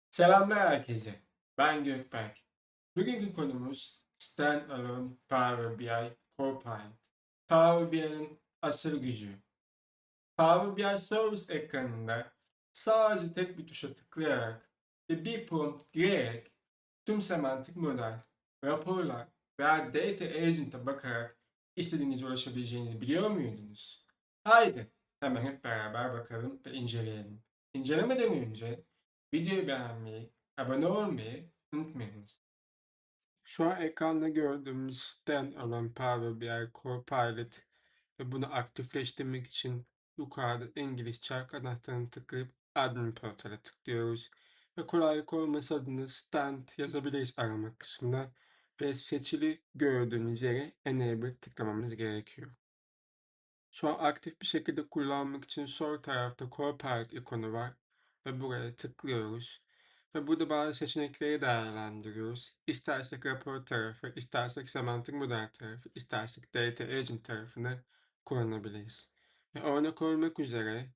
Selamlar herkese. Ben Gökberk. Bugünkü konumuz Standalone Power BI Copilot. Power BI'nin asıl gücü. Power BI Service ekranında sadece tek bir tuşa tıklayarak ve bir prompt girerek tüm semantik model, raporlar veya data agent'a bakarak istediğinize ulaşabileceğinizi biliyor muydunuz? Haydi hemen hep beraber bakalım ve inceleyelim. İncelemeden önce videoyu beğenmeyi, abone olmayı unutmayınız. Şu an ekranda gördüğümüz standalone Power BI Copilot ve bunu aktifleştirmek için yukarıda İngiliz çark anahtarını tıklayıp Admin Portal'a tıklıyoruz. Ve kolaylık olması adına Stand yazabiliriz arama kısmına ve seçili gördüğünüz yere Enable tıklamamız gerekiyor. Şu an aktif bir şekilde kullanmak için sol tarafta Copilot ikonu var ve buraya tıklıyoruz. Ve burada bazı seçenekleri değerlendiriyoruz. İstersek rapor tarafı, istersek semantik model tarafı, istersek data agent tarafını kullanabiliriz. Ve örnek olmak üzere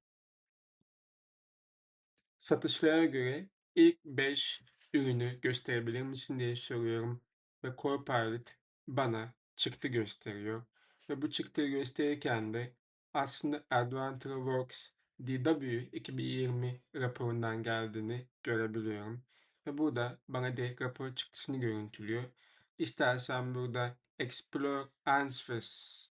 satışlara göre ilk 5 ürünü gösterebilir misin diye soruyorum. Ve Copilot bana çıktı gösteriyor. Ve bu çıktıyı gösterirken de aslında Adventure Works DW 2020 raporundan geldiğini görebiliyorum. Ve burada bana direkt rapor çıktısını görüntülüyor. İstersen burada Explore Answers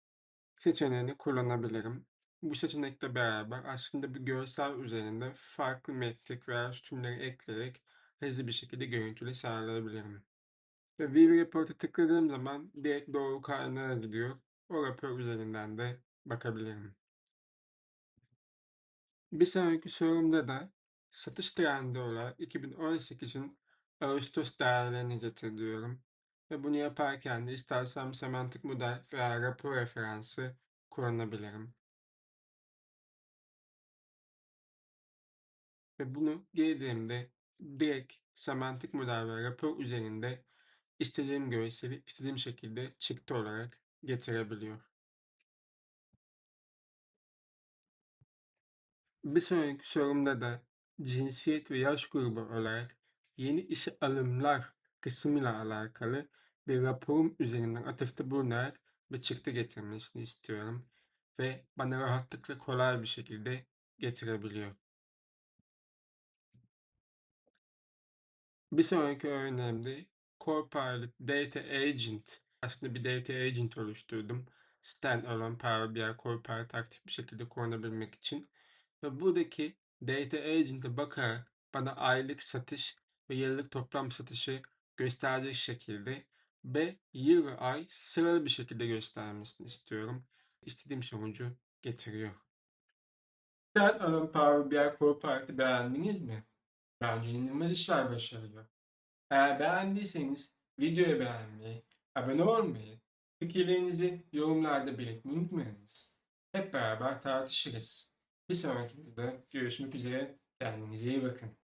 seçeneğini kullanabilirim. Bu seçenekle beraber aslında bir görsel üzerinde farklı metrik veya sütunları ekleyerek hızlı bir şekilde görüntüle sağlayabilirim. Ve View Report'a tıkladığım zaman direkt doğru kaynağa gidiyor. O rapor üzerinden de bakabilirim. Bir sonraki sorumda da satış trendi olarak 2018'in Ağustos değerlerini getiriyorum. Ve bunu yaparken de istersem semantik model veya rapor referansı kullanabilirim. Ve bunu girdiğimde direkt semantik model ve rapor üzerinde istediğim görseli istediğim şekilde çıktı olarak getirebiliyor. Bir sonraki sorumda da cinsiyet ve yaş grubu olarak yeni işe alımlar kısmıyla alakalı bir raporum üzerinden atıfta bulunarak bir çıktı getirmesini istiyorum. Ve bana rahatlıkla kolay bir şekilde getirebiliyor. Bir sonraki örneğimde Copilot Data Agent, aslında bir Data Agent oluşturdum. Standalone Power BI Copilot aktif bir şekilde kullanabilmek için. Ve buradaki Data Agent'e bakarak bana aylık satış ve yıllık toplam satışı gösterecek şekilde ve yıl ve ay sıralı bir şekilde göstermesini istiyorum. İstediğim sonucu getiriyor. Standalone Power BI Copilot'ı beğendiniz mi? Bence inanılmaz işler başarıyor. Eğer beğendiyseniz videoyu beğenmeyi, abone olmayı, fikirlerinizi yorumlarda belirtmeyi unutmayınız. Hep beraber tartışırız. Bir sonraki videoda görüşmek üzere. Kendinize iyi bakın.